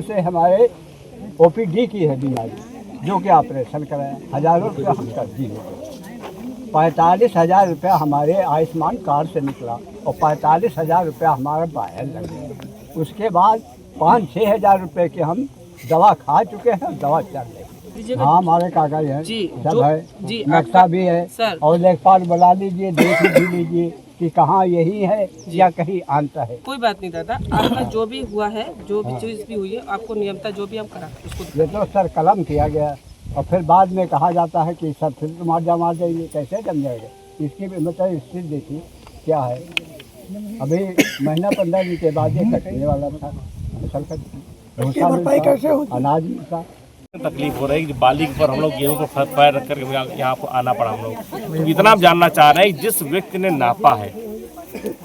से हमारे ओपीडी की है बीमारी, जो कि ऑपरेशन कराए, हजारों रुपया हम कर दिए। 45,000 रुपया हमारे आयुष्मान कार्ड से निकला और 45,000 रुपया हमारा बाहर लग गया। उसके बाद 5-6 हज़ार रुपये के हम दवा खा चुके हैं, दवा चल रही है। हाँ, हमारे कागज है, सब है, नक्शा भी है और लेखपाल बुला लीजिए, देख भी लीजिए कि कहाँ यही है या कहीं अंतर है। कोई बात नहीं दादा, आपका जो भी हुआ है, जो भी चीज भी हुई है, आपको नियमता जो भी हम करा उसको। ये तो सर कलम किया गया और फिर बाद में कहा जाता है कि सर फिर मुआवजा मार देंगे, कैसे जम जाएगा। इसकी भी मतलब स्थिति देखिए क्या है। अभी महीना 15 दिन के बाद ये कटने वाला था, फसल का अनाज मिलता। तकलीफ हो रही है कि बालिग पर हम लोग गेहूं को पैर रख कर यहाँ पर आना पड़ा हम लोग। तो इतना हम जानना चाह रहे हैं, जिस व्यक्ति ने नापा है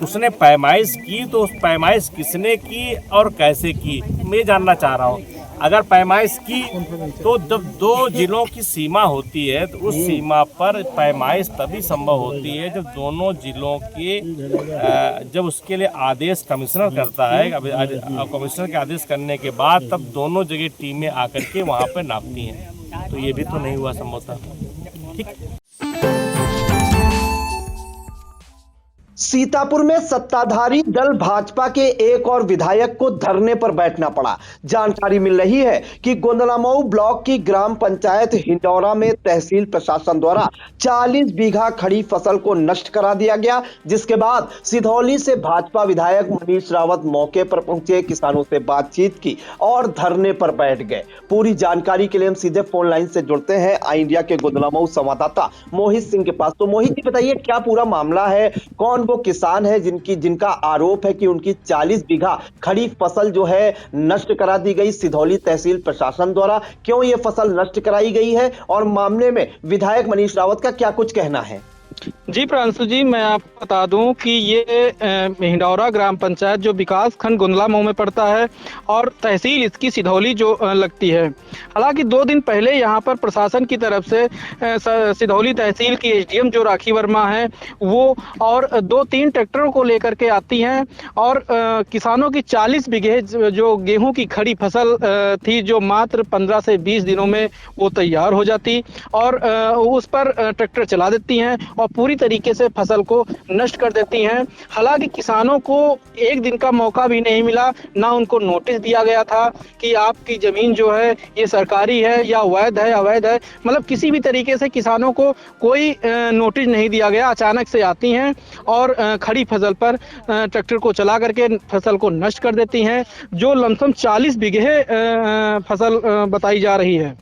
उसने पैमाइश की, तो उस पैमाइश किसने की और कैसे की, मैं जानना चाह रहा हूँ। अगर पैमाइश की तो जब 2 जिलों की सीमा होती है तो उस सीमा पर पैमाइश तभी संभव होती है जब दोनों जिलों के जब उसके लिए आदेश कमिश्नर करता है। कमिश्नर के आदेश करने के बाद तब दोनों जगह टीमें आकर के वहाँ पर नापती हैं। तो ये भी तो नहीं हुआ संभवतः। ठीक। सीतापुर में सत्ताधारी दल भाजपा के एक और विधायक को धरने पर बैठना पड़ा। जानकारी मिल रही है कि गोंदलामऊ ब्लॉक की ग्राम पंचायत हिंडौरा में तहसील प्रशासन द्वारा 40 बीघा खड़ी फसल को नष्ट करा दिया गया, जिसके बाद सिधौली से भाजपा विधायक मनीष रावत मौके पर पहुंचे, किसानों से बातचीत की और धरने पर बैठ गए। पूरी जानकारी के लिए हम सीधे फोन लाइन से जुड़ते हैं आई इंडिया के गोंदलामऊ संवाददाता मोहित सिंह के पास। तो मोहित जी बताइए, क्या पूरा मामला है? कौन वो किसान है जिनका आरोप है कि उनकी 40 बीघा खड़ी फसल जो है नष्ट करा दी गई सिधौली तहसील प्रशासन द्वारा? क्यों ये फसल नष्ट कराई गई है और मामले में विधायक मनीष रावत का क्या कुछ कहना है? जी प्रांशु जी, मैं आपको बता दूं कि ये हिंडौरा ग्राम पंचायत जो विकास खंड गोंदलामऊ में पड़ता है और तहसील इसकी सिधौली जो लगती है। हालांकि 2 दिन पहले यहाँ पर प्रशासन की तरफ से सिधौली तहसील की एसडीएम जो राखी वर्मा है वो और 2-3 ट्रैक्टरों को लेकर के आती हैं और किसानों की 40 बीघे जो गेहूं की खड़ी फसल थी, जो मात्र 15 से 20 दिनों में वो तैयार हो जाती और उस पर ट्रैक्टर चला देती हैं और पूरी तरीके से फसल को नष्ट कर देती हैं। हालांकि किसानों को 1 दिन का मौका भी नहीं मिला, ना उनको नोटिस दिया गया था कि आपकी जमीन जो है ये सरकारी है या वैध है अवैध है। मतलब किसी भी तरीके से किसानों को कोई नोटिस नहीं दिया गया। अचानक से आती हैं और खड़ी फसल पर ट्रैक्टर को चला करके फसल को नष्ट कर देती हैं, जो लमसम 40 बीघे फसल बताई जा रही है।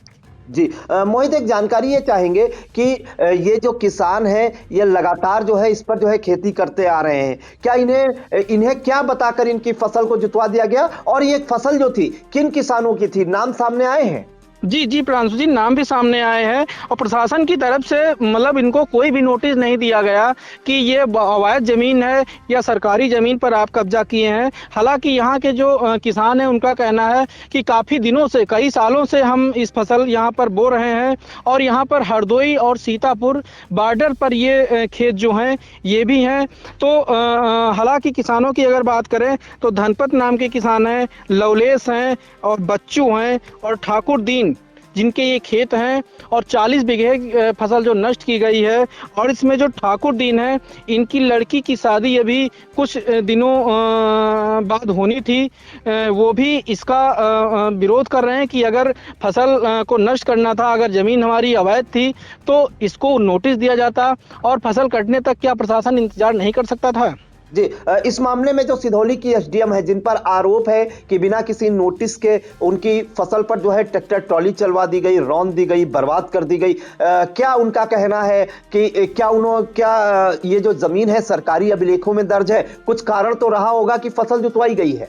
जी मोहित, एक जानकारी ये चाहेंगे कि ये जो किसान है ये लगातार जो है इस पर जो है खेती करते आ रहे हैं। क्या इन्हें क्या बताकर इनकी फसल को जुतवा दिया गया और ये फसल जो थी किन किसानों की थी, नाम सामने आए हैं? जी प्रांशु जी, नाम भी सामने आए हैं और प्रशासन की तरफ से मतलब इनको कोई भी नोटिस नहीं दिया गया कि ये अवैध जमीन है या सरकारी जमीन पर आप कब्जा किए हैं। हालांकि यहाँ के जो किसान हैं उनका कहना है कि काफ़ी दिनों से, कई सालों से हम इस फसल यहाँ पर बो रहे हैं और यहाँ पर हरदोई और सीतापुर बॉर्डर पर ये खेत जो हैं ये भी हैं। तो हालांकि किसानों की अगर बात करें तो धनपत नाम के किसान हैं, लवलेश हैं और बच्चू हैं और ठाकुर दीन जिनके ये खेत हैं और 40 बीघे फसल जो नष्ट की गई है। और इसमें जो ठाकुर दीन है, इनकी लड़की की शादी अभी कुछ दिनों बाद होनी थी। वो भी इसका विरोध कर रहे हैं कि अगर फसल को नष्ट करना था, अगर ज़मीन हमारी अवैध थी तो इसको नोटिस दिया जाता और फसल कटने तक क्या प्रशासन इंतजार नहीं कर सकता था? जी, इस मामले में जो सिधौली की एसडीएम है जिन पर आरोप है कि बिना किसी नोटिस के उनकी फसल पर जो है ट्रैक्टर ट्रॉली चलवा दी गई, रौंद दी गई, बर्बाद कर दी गई, क्या उनका कहना है कि क्या ये जो जमीन है सरकारी अभिलेखों में दर्ज है? कुछ कारण तो रहा होगा कि फसल जुतवाई गई है।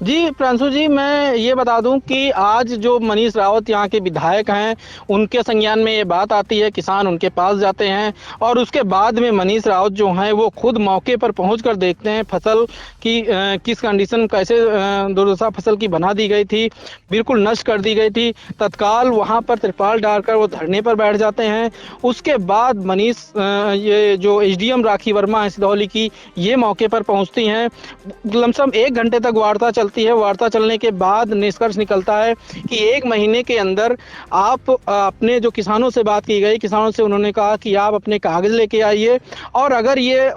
जी प्रांशु जी, मैं ये बता दूं कि आज जो मनीष रावत यहाँ के विधायक हैं, उनके संज्ञान में ये बात आती है, किसान उनके पास जाते हैं और उसके बाद में मनीष रावत जो हैं वो खुद मौके पर पहुंचकर देखते हैं फसल की किस कंडीशन, कैसे दुर्दशा फसल की बना दी गई थी, बिल्कुल नष्ट कर दी गई थी। तत्काल वहाँ पर तिरपाल डालकर वो धरने पर बैठ जाते हैं। उसके बाद मनीष ये जो एसडीएम राखी वर्मा है सिधौली की, ये मौके पर पहुँचती हैं। लमसम 1 घंटे तक वार्ता चलती है। वार्ता चलने के बाद निष्कर्ष निकलता है कि 1 महीने के अंदर आप अपने जो किसानों से बात की गई, किसानों से उन्होंने कहा कि आप अपने कागज लेके आइए और अगर ये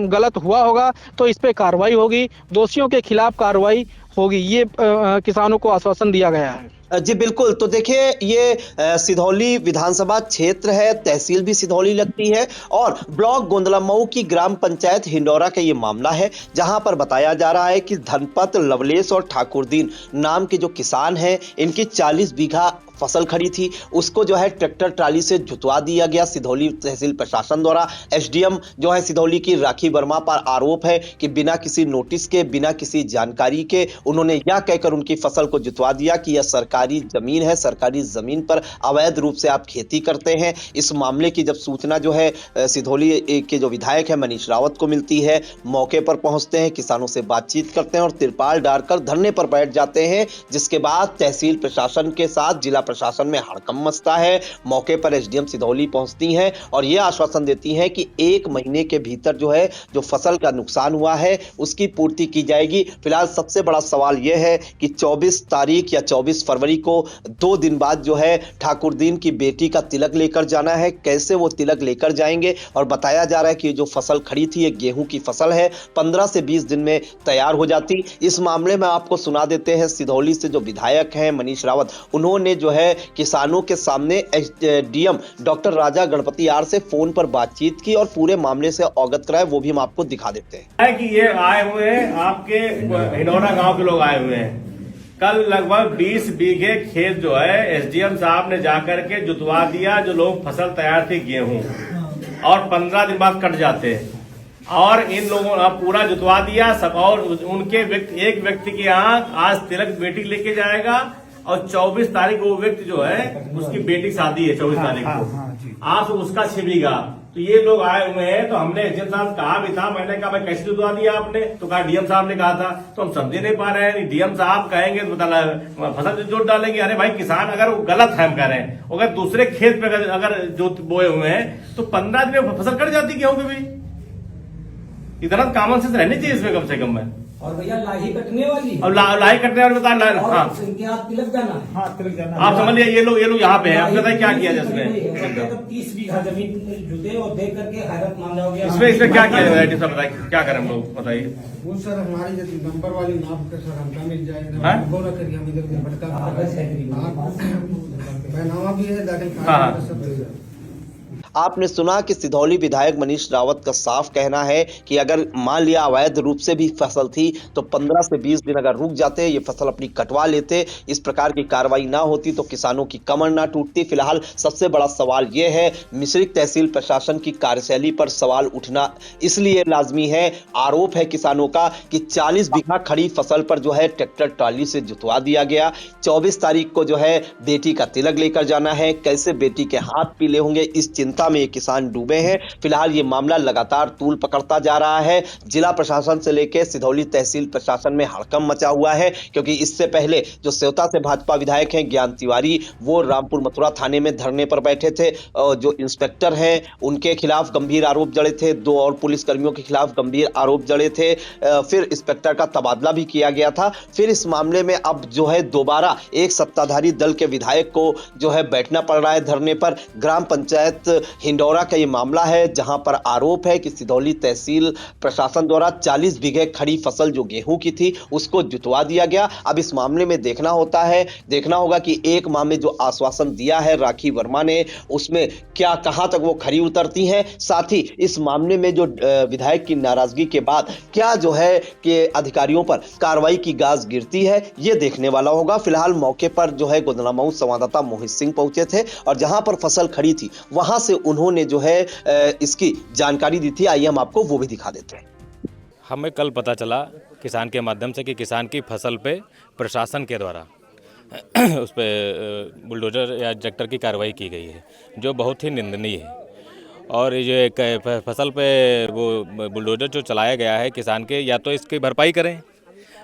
गलत हुआ होगा तो इस पे कार्रवाई होगी, दोषियों के खिलाफ कार्रवाई होगी। ये किसानों को आश्वासन दिया गया है। जी बिल्कुल। तो देखिए, ये सिधौली विधानसभा क्षेत्र है, तहसील भी सिधौली लगती है और ब्लॉक गोंदलामऊ की ग्राम पंचायत हिंडौरा का ये मामला है, जहां पर बताया जा रहा है कि धनपत, लवलेश और ठाकुरदीन नाम के जो किसान हैं, इनकी 40 बीघा फसल खड़ी थी, उसको जो है ट्रैक्टर ट्राली से जुतवा दिया गया सिधौली तहसील प्रशासन द्वारा। एसडीएम जो है सिधौली की राखी वर्मा पर आरोप है कि बिना किसी नोटिस के, बिना किसी जानकारी के उन्होंने यह कहकर उनकी फसल को जुतवा दिया कि यह सरकारी जमीन है, सरकारी जमीन पर अवैध रूप से आप खेती करते हैं। इस मामले की जब सूचना जो है सिधौली के जो विधायक है मनीष रावत को मिलती है, मौके पर पहुंचते हैं, किसानों से बातचीत करते हैं और तिरपाल डालकर धरने पर बैठ जाते हैं। जिसके बाद तहसील प्रशासन के साथ जिला प्रशासन में हड़कंप मचता है। मौके पर एसडीएम सिधौली पहुंचती हैं और यह आश्वासन देती हैं कि 1 महीने के भीतर जो है जो फसल का नुकसान हुआ है उसकी पूर्ति की जाएगी। फिलहाल सबसे बड़ा सवाल यह है कि 24 तारीख या 24 फरवरी को 2 दिन बाद जो है ठाकुरदीन की बेटी का तिलक लेकर जाना है। कैसे वो तिलक लेकर जाएंगे? और बताया जा रहा है कि जो फसल खड़ी थी ये गेहूं की फसल है, 15 से 20 दिन में तैयार हो जाती। इस मामले में आपको सुना देते हैं सिधौली से जो विधायक हैं मनीष रावत, उन्होंने जो है किसानों के सामने SDM doctor Raja Ganapathi R से फोन पर बातचीत की और पूरे मामले से अवगत कराए, वो भी हम आपको दिखा देते हैं। कि ये आए हुए हैं, आपके हिंडौरा गांव के लोग आए हुए हैं। कल लगभग 20 बीघे खेत जो है एसडीएम साहब ने जाकर के जुतवा दिया, जो लोग फसल तैयार थी गेहूं, और 15 दिन बाद कट जाते हैं। और इन लोगों ने पूरा जुतवा दिया सब, और उनके एक व्यक्ति के यहाँ आज तिलक बेटी लेके जाएगा और 24 तारीख वो व्यक्ति जो है उसकी बेटी शादी है 24 तारीख को, आप उसका छिपीगा। तो ये लोग आए हुए हैं। तो हमने एसडीएम साहब कहा भी था, मैंने कहा भाई कैसे जुतवा दिया आपने? तो कहा डीएम साहब ने कहा था। तो हम समझ नहीं पा रहे हैं, डीएम साहब कहेंगे तो फसल जोत डालेंगे। अरे भाई किसान अगर गलत है, हम कह रहे हैं, अगर दूसरे खेत पे अगर जोत बोए हुए हैं तो 15 दिन में फसल कट जाती गेहूं की भी। इतना कॉमन सेंस रहनी चाहिए इसमें कम से कम में। और भैया लाही कटने वाली, अब लाही कटने वाली बता। हाँ तिलक जाना है। हाँ तिलक जाना। आप समझ लिया, ये लोग यहाँ पे हैं। आप बताइए क्या किया जाए इसमें? 30 बीघा जमीन जुते और देख करके हैरत मान जाओगे। इसमें क्या किया जाए? सब बताइए क्या करें हम लोग, बताइए। वो सर हमारी नंबर वाली नाप के सर हमका मिल जाएगा। भी है लेकिन आपने सुना कि सिधौली विधायक मनीष रावत का साफ कहना है कि अगर मान लिया अवैध रूप से भी फसल थी तो 15 से 20 दिन अगर रुक जाते, ये फसल अपनी कटवा लेते, इस प्रकार की कार्रवाई ना होती तो किसानों की कमर ना टूटती। फिलहाल सबसे बड़ा सवाल यह है, मिश्रित तहसील प्रशासन की कार्यशैली पर सवाल उठना इसलिए लाजमी है। आरोप है किसानों का कि 40 बीघा खड़ी फसल पर जो है ट्रैक्टर ट्राली से जुतवा दिया गया। 24 तारीख को जो है बेटी का तिलक लेकर जाना है। कैसे बेटी के हाथ पीले होंगे, इस चिंता में ये किसान डूबे हैं। फिलहाल ये मामला लगातार तूल पकड़ता जा रहा है। जिला प्रशासन से लेकर सिधौली तहसील प्रशासन में हड़कंप मचा हुआ है, क्योंकि इससे पहले जो सेवता से भाजपा विधायक हैं ज्ञान तिवारी, वो रामपुर मथुरा थाने में धरने पर बैठे थे। जो इंस्पेक्टर हैं उनके खिलाफ गंभीर आरोप जड़े थे, 2 और पुलिसकर्मियों के खिलाफ गंभीर आरोप जड़े थे। फिर इंस्पेक्टर का तबादला भी किया गया था। फिर इस मामले में अब जो है दोबारा एक सत्ताधारी दल के विधायक को जो है बैठना पड़ रहा है धरने पर। ग्राम पंचायत हिंडौरा का ये मामला है, जहां पर आरोप है कि सिधौली तहसील प्रशासन द्वारा 40 बीघे खड़ी फसल जो गेहूं की थी उसको जुतवा दिया गया। अब इस मामले में देखना होगा कि 1 माह में जो आश्वासन दिया है राखी वर्मा ने, उसमें क्या कहां तक वो खरी उतरती है। साथ ही इस मामले में जो विधायक की नाराजगी के बाद क्या जो है कि अधिकारियों पर कार्रवाई की गाज गिरती है, ये देखने वाला होगा। फिलहाल मौके पर जो है गोंदलामऊ संवाददाता मोहित सिंह पहुंचे थे और जहां पर फसल खड़ी थी वहां से उन्होंने जो है इसकी जानकारी दी थी। आइए हम आपको वो भी दिखा देते हैं। हमें कल पता चला किसान के माध्यम से कि किसान की फसल पे प्रशासन के द्वारा उस पर बुलडोज़र या ट्रैक्टर की कार्रवाई की गई है, जो बहुत ही निंदनीय है। और ये फसल पे वो बुलडोज़र जो चलाया गया है किसान के, या तो इसकी भरपाई करें,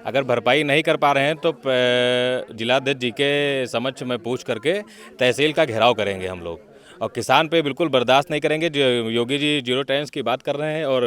अगर भरपाई नहीं कर पा रहे हैं तो जिलाध्यक्ष जी के समक्ष में पूछ करके तहसील का घेराव करेंगे हम लोग। और किसान पे बिल्कुल बर्दाश्त नहीं करेंगे। जो योगी जी जीरो टॉलरेंस की बात कर रहे हैं और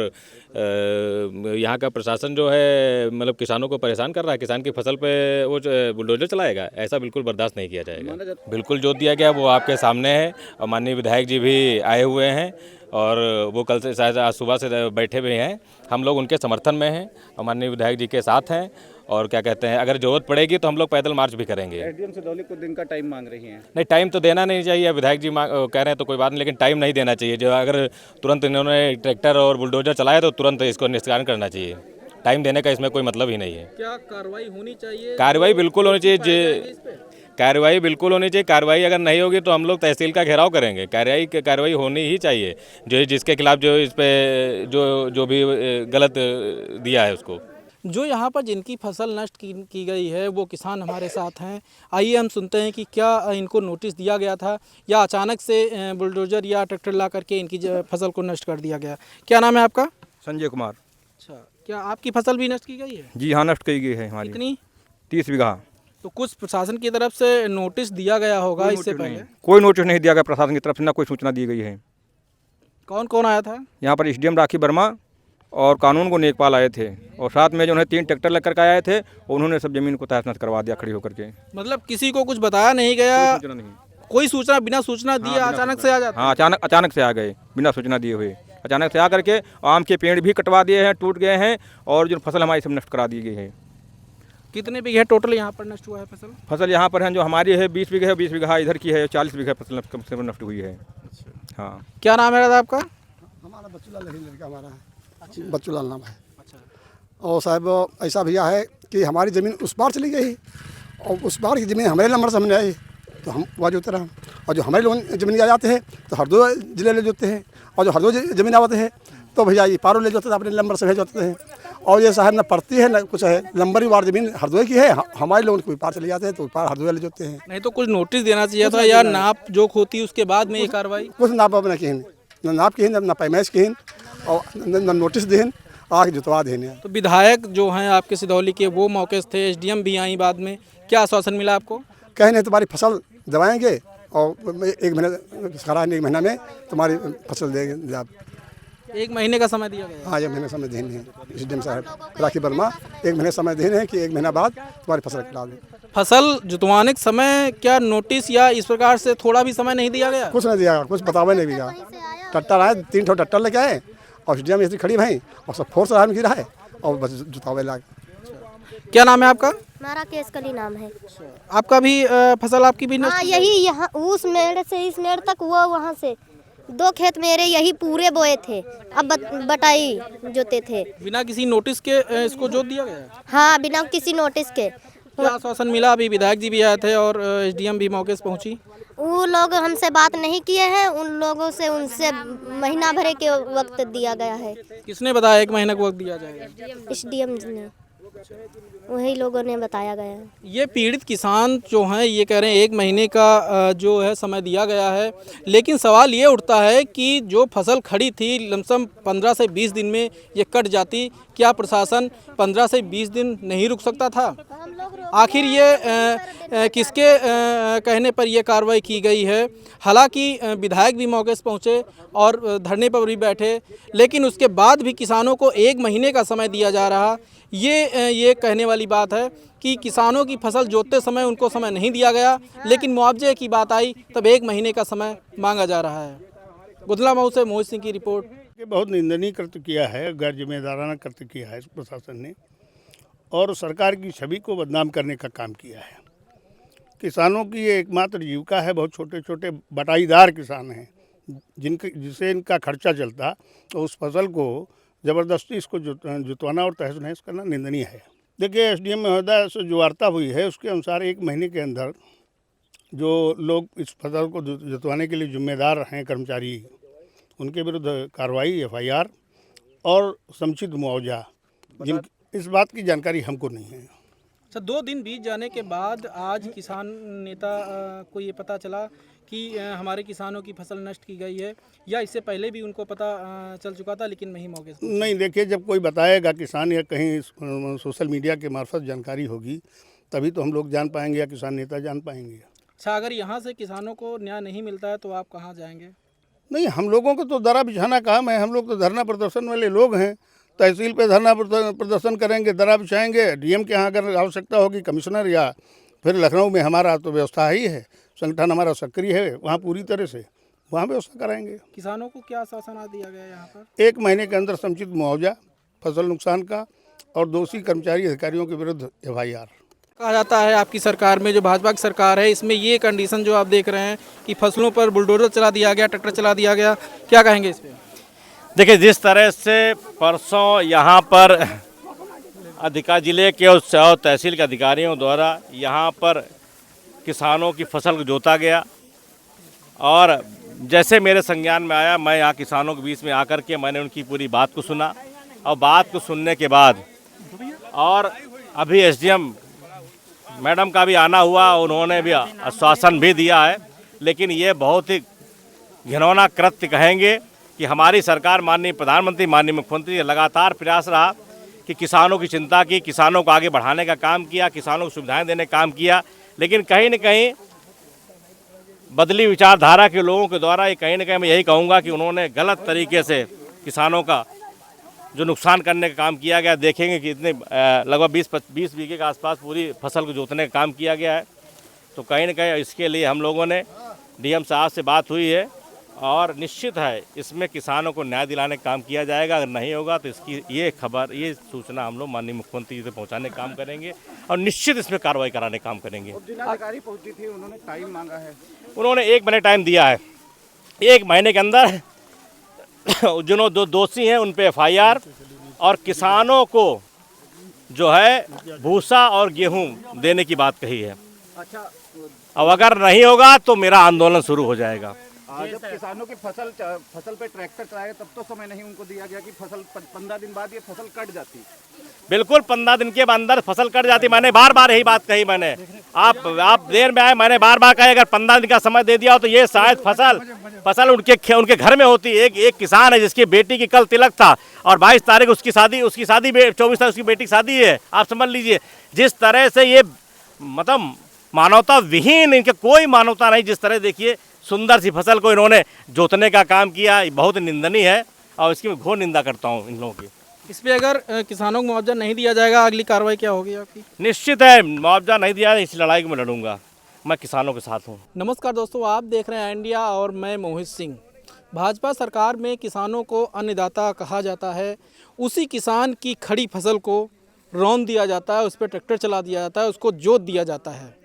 यहाँ का प्रशासन जो है मतलब किसानों को परेशान कर रहा है, किसान की फसल पे वो बुलडोजर चलाएगा, ऐसा बिल्कुल बर्दाश्त नहीं किया जाएगा। बिल्कुल जो दिया गया वो आपके सामने है और माननीय विधायक जी भी आए हुए हैं और वो कल से शायद आज सुबह से बैठे हुए हैं। हम लोग उनके समर्थन में हैं और माननीय विधायक जी के साथ हैं। और क्या कहते हैं, अगर ज़रूरत पड़ेगी तो हम लोग पैदल मार्च भी करेंगे। एसडीएम सिधौली कुछ दिन का टाइम मांग रही हैं। नहीं, टाइम तो देना नहीं चाहिए। विधायक जी कह रहे हैं तो कोई बात नहीं, लेकिन टाइम नहीं देना चाहिए। जो अगर तुरंत इन्होंने ट्रैक्टर और बुलडोजर चलाया तो तुरंत इसको निष्कासन करना चाहिए। टाइम देने का इसमें कोई मतलब ही नहीं है। क्या कार्रवाई होनी चाहिए? कार्रवाई बिल्कुल होनी चाहिए। कार्रवाई बिल्कुल होनी चाहिए। कार्रवाई अगर नहीं होगी तो हम लोग तहसील का घेराव करेंगे। कार्रवाई होनी ही चाहिए। जो जिसके खिलाफ जो इस पे जो भी गलत दिया है उसको। जो यहाँ पर जिनकी फसल नष्ट की गई है वो किसान हमारे साथ हैं। आइए हम सुनते हैं कि क्या इनको नोटिस दिया गया था या अचानक से बुलडोजर या ट्रैक्टर ला करके इनकी फसल को नष्ट कर दिया गया। क्या नाम है आपका? संजय कुमार। अच्छा, क्या आपकी फसल भी नष्ट की गई है? जी हाँ, नष्ट की गई है हमारी। कितनी? 30 बीघा। तो कुछ प्रशासन की तरफ से नोटिस दिया गया होगा इससे पहले? कोई नोटिस नहीं दिया गया प्रशासन की तरफ से, ना कोई सूचना दी गई है। कौन कौन आया था? यहाँ पर एसडीएम राखी वर्मा और कानून को नेकपाल आए थे और साथ में जो है 3 ट्रैक्टर लेकर के आए थे और उन्होंने सब जमीन को तहस नहस करवा दिया खड़ी होकर के। मतलब किसी को कुछ बताया नहीं गया? कोई सूचना बिना सूचना दिए अचानक से आ जाता? हाँ, अचानक से आ गए बिना सूचना दिए हुए। अचानक से आ करके आम के पेड़ भी कटवा दिए हैं, टूट गए हैं और जो फसल हमारी सब नष्ट करा दी गई है। कितने बीघे टोटल यहाँ पर नष्ट हुआ है फसल? फसल यहाँ पर है जो हमारी है 20 बीघे है, 20 बीघा इधर की है, 40 बीघा फसल कम से कम नष्ट हुई है। हाँ। क्या नाम है आपका? हमारा बच्चूलाल लड़का हमारा है, बच्चूलाल नाम है। और साहब ऐसा भैया है कि हमारी ज़मीन उस पार चली गई और उस पार की ज़मीन हमारे नंबर से हमने आई तो हम वहाँ जोते रहा, और जो हमारे लोग ज़मीन आ जाते हैं तो हरदोई जिले ले जोते हैं, और जो हरदोई ज़मीन आते हैं तो भैया ये पारों ले जाते हैं, अपने नंबर से भेज जाते हैं। और ये साहब ना पड़ती है ना कुछ है, नंबर वार ज़मीन हरदोई की है, हमारे लोग कोई पार चले जाते हैं तो पार हरदोई ले जाते हैं। नहीं तो कुछ नोटिस देना चाहिए था या नाप जोख होती उसके बाद में ये कार्रवाई? कुछ नाप ना कहीं, ना नाप कहीं, ना पैमाइश कहीं और न नोटिस दें, आके जुतवा देने। तो विधायक जो हैं आपके सिधौली के वो मौके से थे, एसडीएम भी आई बाद में, क्या आश्वासन मिला आपको? कहे नहीं तुम्हारी फसल दबाएंगे और 1 महीने कराने, 1 महीना में तुम्हारी फसल देंगे आप। 1 महीने का समय दिया गया? हाँ, 1 महीने समय देने हैं एसडीएम साहब राखी वर्मा, 1 महीने समय देने हैं कि 1 महीना बाद तुम्हारी फसल कटा दें। फसल जुतवाने के समय क्या नोटिस या इस प्रकार से थोड़ा भी समय नहीं दिया गया? कुछ नहीं दिया, कुछ बतावा नहीं दिया। ट्रैक्टर आए, 3 ठो ट्रैक्टर लेके आए और एसडीएम ऐसी खड़ी भाई और सब फोर्स में गिरा है और बस जुतावे ला। क्या नाम है आपका? हमारा केसकली नाम है। आपका भी फसल आपकी भी नष्ट? हाँ, यही यहाँ उस मेड़ से इस मेड़ तक हुआ, वहाँ से 2 खेत मेरे यही पूरे बोए थे, अब बटाई जोते थे। बिना किसी नोटिस के इसको जोत दिया गया? हाँ, बिना किसी नोटिस के। क्या आश्वासन मिला? अभी विधायक जी भी आए थे और एसडीएम भी मौके से पहुंची। वो लोग हमसे बात नहीं किए हैं, उन लोगों से उनसे महीना भरे के वक्त दिया गया है। किसने बताया 1 महीने का वक्त दिया जाएगा? एसडीएम ने, वही लोगों ने बताया गया है। ये पीड़ित किसान जो हैं ये कह रहे हैं 1 महीने का जो है समय दिया गया है, लेकिन सवाल ये उठता है कि जो फसल खड़ी थी लमसम 15 से 20 दिन में ये कट जाती, क्या प्रशासन 15 से 20 दिन नहीं रुक सकता था? आखिर ये किसके कहने पर यह कार्रवाई की गई है? हालांकि विधायक भी मौके से पहुंचे और धरने पर भी बैठे, लेकिन उसके बाद भी किसानों को 1 महीने का समय दिया जा रहा। ये कहने वाली बात है कि किसानों की फसल जोतते समय उनको समय नहीं दिया गया, लेकिन मुआवजे की बात आई तब 1 महीने का समय मांगा जा रहा है। गुदलामऊ से मोहित सिंह की रिपोर्ट। बहुत निंदनीय कृत्य किया है, गैर जिम्मेदाराना कृत्य किया है प्रशासन ने और सरकार की छवि को बदनाम करने का काम किया है। किसानों की ये एकमात्र जीविका है, बहुत छोटे छोटे बटाईदार किसान हैं जिसे इनका खर्चा चलता, तो उस फसल को ज़बरदस्ती इसको जुतवाना और तहस नहस करना निंदनीय है। देखिए, एसडीएम महोदय से जो वार्ता हुई है उसके अनुसार 1 महीने के अंदर जो लोग इस फसल को जुतवाने के लिए जिम्मेदार हैं कर्मचारी, उनके विरुद्ध कार्रवाई, FIR और समुचित मुआवजा इस बात की जानकारी हमको नहीं है। अच्छा, 2 दिन बीत जाने के बाद आज किसान नेता को ये पता चला कि हमारे किसानों की फसल नष्ट की गई है, या इससे पहले भी उनको पता चल चुका था लेकिन नहीं मौके से? नहीं, देखिए, जब कोई बताएगा किसान या कहीं सोशल मीडिया के मार्फत जानकारी होगी तभी तो हम लोग जान पाएंगे या किसान नेता जान पाएंगे। अच्छा, अगर यहाँ से किसानों को न्याय नहीं मिलता है तो आप कहाँ जाएंगे? नहीं, हम लोगों को तो दरा बिछाना काम है। हम लोग तो धरना प्रदर्शन वाले लोग हैं। तहसील पे धरना प्रदर्शन करेंगे, दरा बिछाएंगे। डीएम के यहाँ अगर आवश्यकता होगी, कमिश्नर, या फिर लखनऊ में हमारा तो व्यवस्था ही है, संगठन हमारा सक्रिय है, वहाँ पूरी तरह से वहाँ व्यवस्था कराएंगे। किसानों को क्या आश्वासन दिया गया है यहाँ पर? 1 महीने के अंदर समुचित मुआवजा फसल नुकसान का और दोषी कर्मचारी अधिकारियों के विरुद्ध FIR। कहा जाता है आपकी सरकार में, जो भाजपा की सरकार है, इसमें ये कंडीशन जो आप देख रहे हैं कि फसलों पर बुलडोजर चला दिया गया, ट्रैक्टर चला दिया गया, क्या कहेंगे इस पर? देखिए, जिस तरह से परसों यहाँ पर जिले के और तहसील के अधिकारियों द्वारा यहाँ पर किसानों की फसल को जोता गया, और जैसे मेरे संज्ञान में आया, मैं यहाँ किसानों के बीच में आकर के मैंने उनकी पूरी बात को सुना, और बात को सुनने के बाद और अभी SDM मैडम का भी आना हुआ, उन्होंने भी आश्वासन भी दिया है। लेकिन ये बहुत ही घिनौना कृत्य कहेंगे कि हमारी सरकार, माननीय प्रधानमंत्री, माननीय मुख्यमंत्री लगातार प्रयास रहा कि किसानों की चिंता की, किसानों को आगे बढ़ाने का काम किया, किसानों को सुविधाएं देने का काम किया, लेकिन कहीं न कहीं बदली विचारधारा के लोगों के द्वारा ये कहीं न कहीं मैं यही कहूँगा कि उन्होंने गलत तरीके से किसानों का जो नुकसान करने का काम किया गया। देखेंगे कि इतने लगभग 20 बीघे के आसपास पूरी फसल को जोतने का काम किया गया है। तो कहीं न कहीं इसके लिए हम लोगों ने DM साहब से बात हुई है, और निश्चित है इसमें किसानों को न्याय दिलाने का काम किया जाएगा। अगर नहीं होगा तो इसकी ये सूचना हम लोग माननीय मुख्यमंत्री जी तक पहुँचाने का काम करेंगे, और निश्चित इसमें कार्रवाई कराने का काम करेंगे। जिलाधिकारी पहुंची थी, उन्होंने टाइम मांगा है। उन्होंने 1 महीने टाइम दिया है। 1 महीने के अंदर जिन्होंने जो दोषी हैं उन पे FIR, और किसानों को जो है भूसा और गेहूं देने की बात कही है। अच्छा, अब अगर नहीं होगा तो मेरा आंदोलन शुरू हो जाएगा। जब किसानों की फसल पे ट्रैक्टर चलाए तब तो समय नहीं उनको दिया गया कि फसल 15 दिन बाद ये फसल कट जाती? बिल्कुल, 15 दिन के अंदर फसल कट जाती। मैंने बार बार यही बात कही। मैंने आप देर में आए, मैंने बार बार कहा अगर 15 दिन का समय दे दिया हो तो ये शायद फसल उनके घर में होती। एक किसान है जिसकी बेटी की कल तिलक था, और 22 तारीख उसकी शादी 24 तारीख उसकी बेटी की शादी है। आप समझ लीजिए जिस तरह से ये मतलब मानवता विहीन, इनके कोई मानवता नहीं। जिस तरह देखिए सुंदर सी फसल को इन्होंने जोतने का काम किया, बहुत निंदनीय है, और इसकी मैं घोर निंदा करता हूँ इन लोगों की। इस पे अगर किसानों को मुआवजा नहीं दिया जाएगा, अगली कार्रवाई क्या होगी आपकी? निश्चित है, मुआवजा नहीं दिया, इस लड़ाई को मैं लड़ूंगा। मैं किसानों के साथ हूँ। नमस्कार दोस्तों, आप देख रहे हैं इंडिया और मैं मोहित सिंह। भाजपा सरकार में किसानों को अन्नदाता कहा जाता है। उसी किसान की खड़ी फसल को रौंद दिया जाता है, उस पर ट्रैक्टर चला दिया जाता है, उसको जोत दिया जाता है।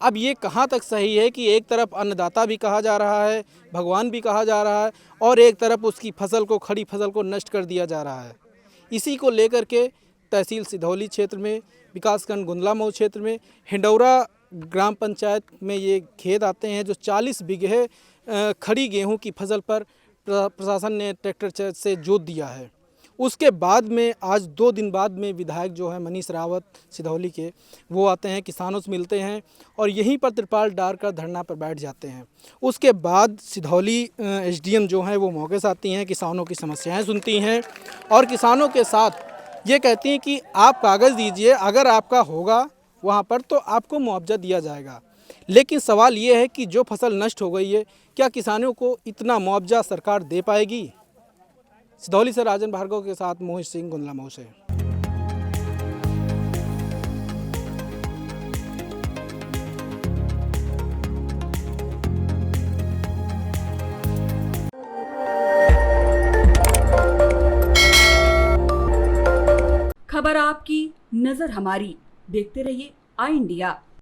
अब ये कहाँ तक सही है कि एक तरफ अन्नदाता भी कहा जा रहा है, भगवान भी कहा जा रहा है, और एक तरफ उसकी फसल को, खड़ी फसल को नष्ट कर दिया जा रहा है। इसी को लेकर के तहसील सिधौली क्षेत्र में, विकासखंड गुंदला मऊ क्षेत्र में, हिंडौरा ग्राम पंचायत में ये खेत आते हैं जो 40 बीघे खड़ी गेहूं की फसल पर प्रशासन ने ट्रैक्टर से जोत दिया है। उसके बाद में आज 2 दिन बाद में विधायक जो है मनीष रावत सिधौली के, वो आते हैं, किसानों से मिलते हैं, और यहीं पर त्रिपाल डालकर धरना पर बैठ जाते हैं। उसके बाद सिधौली SDM जो हैं वो मौके से आती हैं, किसानों की समस्याएं सुनती हैं, और किसानों के साथ ये कहती हैं कि आप कागज़ दीजिए, अगर आपका होगा वहाँ पर तो आपको मुआवजा दिया जाएगा। लेकिन सवाल ये है कि जो फसल नष्ट हो गई है, क्या किसानों को इतना मुआवजा सरकार दे पाएगी? सिधौली से राजन भार्गव के साथ मोहित सिंह, गुंदला मऊ से। खबर आपकी, नजर हमारी। देखते रहिए आई इंडिया।